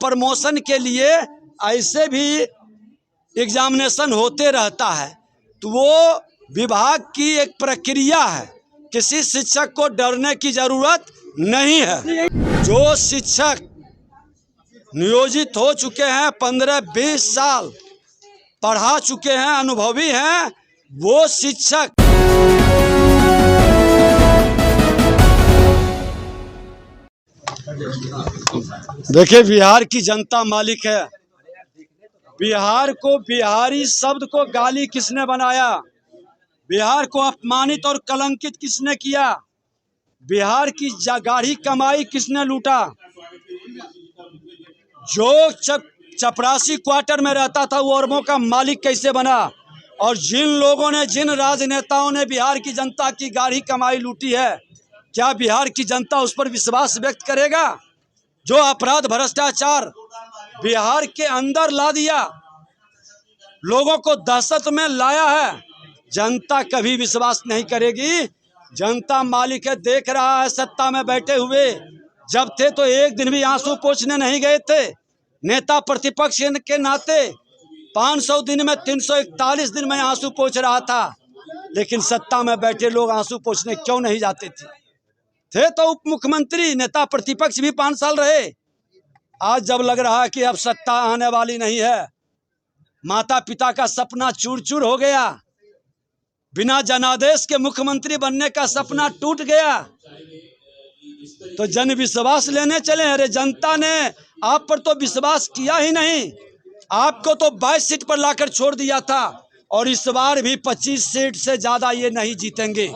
Promotion के लिए ऐसे भी एग्जामिनेशन होते रहता है, तो वो विभाग की एक प्रक्रिया है। किसी शिक्षक को डरने की जरूरत नहीं है। जो शिक्षक नियोजित हो चुके हैं, 15-20 साल पढ़ा चुके हैं, अनुभवी हैं, वो शिक्षक देखिए, बिहार की जनता मालिक है। बिहार को, बिहारी शब्द को गाली किसने बनाया? बिहार को अपमानित और कलंकित किसने किया? बिहार की गाढ़ी कमाई किसने लूटा? जो चपरासी क्वार्टर में रहता था वो अरबों का मालिक कैसे बना? और जिन लोगों ने, जिन राजनेताओं ने बिहार की जनता की गाढ़ी कमाई लूटी है, क्या बिहार की जनता उस पर विश्वास व्यक्त करेगा? जो अपराध, भ्रष्टाचार बिहार के अंदर ला दिया, लोगों को दहशत में लाया है, जनता कभी विश्वास नहीं करेगी। जनता मालिक है, देख रहा है। सत्ता में बैठे हुए जब थे तो एक दिन भी आंसू पोंछने नहीं गए थे। नेता प्रतिपक्ष के नाते 500 दिन में 341 दिन में आंसू पोंछ रहा था, लेकिन सत्ता में बैठे लोग आंसू पोंछने क्यों नहीं जाते थे तो उप मुख्यमंत्री, नेता प्रतिपक्ष भी 5 साल रहे। आज जब लग रहा है कि अब सत्ता आने वाली नहीं है, माता पिता का सपना चूर चूर हो गया, बिना जनादेश के मुख्यमंत्री बनने का सपना टूट गया, तो जन विश्वास लेने चले। अरे जनता ने आप पर तो विश्वास किया ही नहीं, आपको तो 22 सीट पर लाकर छोड़ दिया था, और इस बार भी 25 सीट से ज्यादा ये नहीं जीतेंगे।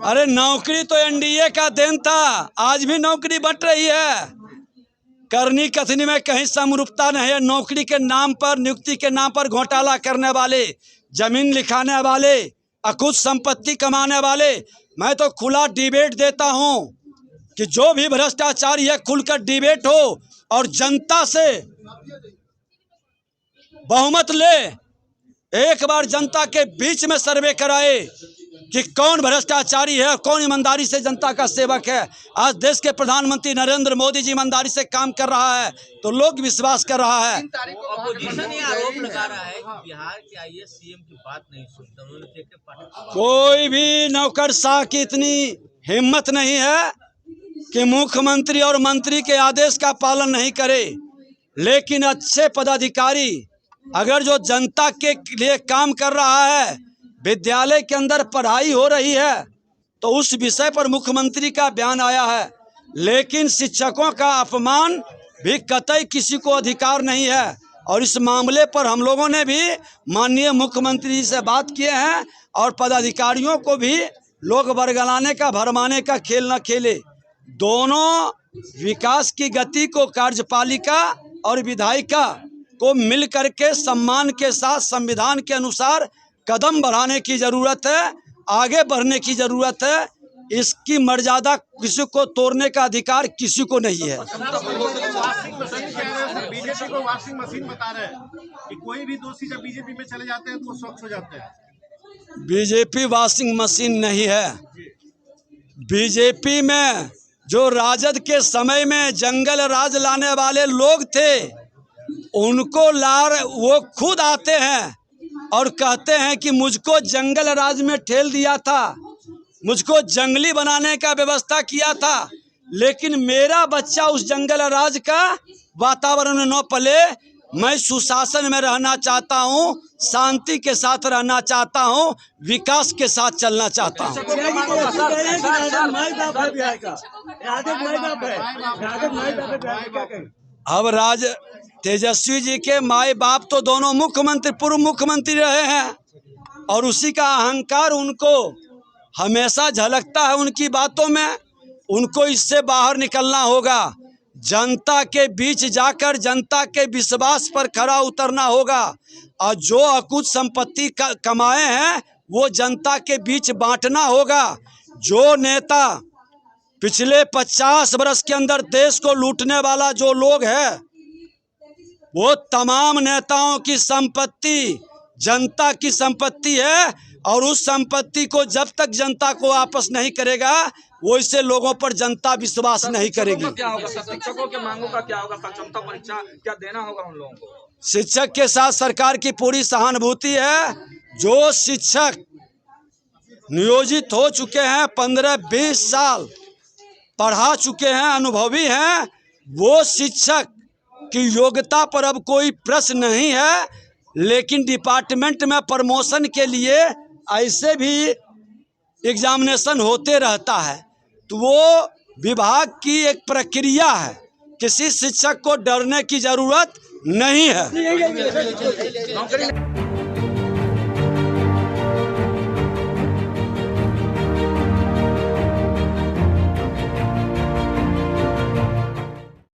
अरे नौकरी तो एनडीए का देन था, आज भी नौकरी बंट रही है। करनी कथनी में कहीं समरूपता नहीं है। नौकरी के नाम पर, नियुक्ति के नाम पर घोटाला करने वाले, जमीन लिखाने वाले, अकुत संपत्ति कमाने वाले, मैं तो खुला डिबेट देता हूं कि जो भी भ्रष्टाचारी है खुलकर डिबेट हो और जनता से बहुमत ले। एक बार जनता के बीच में सर्वे कराए कि कौन भ्रष्टाचारी है, कौन ईमानदारी से जनता का सेवक है। आज देश के प्रधानमंत्री नरेंद्र मोदी जी ईमानदारी से काम कर रहा है तो लोग विश्वास कर रहा है। आरोप लगा रहा है कि बिहार के आईएएस सीएम की बात नहीं सुनता। कोई भी नौकरशाह की इतनी हिम्मत नहीं है कि मुख्यमंत्री और मंत्री के आदेश का पालन नहीं करे, लेकिन अच्छे पदाधिकारी अगर जो जनता के लिए काम कर रहा है, विद्यालय के अंदर पढ़ाई हो रही है, तो उस विषय पर मुख्यमंत्री का बयान आया है। लेकिन शिक्षकों का अपमान भी कतई किसी को अधिकार नहीं है, और इस मामले पर हम लोगों ने भी माननीय मुख्यमंत्री जी से बात किए हैं, और पदाधिकारियों को भी लोग बरगलाने का, भरमाने का खेल न खेले। दोनों विकास की गति को कार्यपालिका और विधायिका को मिल करके सम्मान के साथ संविधान के अनुसार कदम बढ़ाने की जरूरत है, आगे बढ़ने की जरूरत है। इसकी मर्यादा किसी को तोड़ने का अधिकार किसी को नहीं है। बीजेपी को वॉशिंग मशीन बता रहे हैं कि कोई भी दोषी जब बीजेपी में चले जाते हैं तो वो स्वच्छ हो जाते हैं। बीजेपी वॉशिंग मशीन नहीं है। बीजेपी में जो राजद के समय में जंगल राज लाने वाले लोग थे, उनको वो खुद आते हैं और कहते हैं कि मुझको जंगल राज में ठेल दिया था, मुझको जंगली बनाने का व्यवस्था किया था, लेकिन मेरा बच्चा उस जंगल राज का वातावरण में न पले। मैं सुशासन में रहना चाहता हूं, शांति के साथ रहना चाहता हूं, विकास के साथ चलना चाहता हूं। अब तेजस्वी जी के माए बाप तो दोनों मुख्यमंत्री, पूर्व मुख्यमंत्री रहे हैं, और उसी का अहंकार उनको हमेशा झलकता है उनकी बातों में। उनको इससे बाहर निकलना होगा, जनता के बीच जाकर जनता के विश्वास पर खरा उतरना होगा, और जो अकुत संपत्ति कमाए हैं वो जनता के बीच बांटना होगा। जो नेता पिछले 50 वर्ष के अंदर देश को लूटने वाला जो लोग है, वो तमाम नेताओं की संपत्ति जनता की संपत्ति है, और उस संपत्ति को जब तक जनता को वापस नहीं करेगा वैसे लोगों पर जनता विश्वास नहीं करेगी। क्या होगा शिक्षकों के मांगों का क्या होगा? सक्षमता परीक्षा क्या देना होगा उन लोगों को? शिक्षक के साथ सरकार की पूरी सहानुभूति है। जो शिक्षक नियोजित हो चुके हैं, 15-20 साल पढ़ा चुके हैं, अनुभवी हैं, वो शिक्षक की योग्यता पर अब कोई प्रश्न नहीं है। लेकिन डिपार्टमेंट में प्रमोशन के लिए ऐसे भी एग्जामिनेशन होते रहता है, तो वो विभाग की एक प्रक्रिया है। किसी शिक्षक को डरने की जरूरत नहीं है।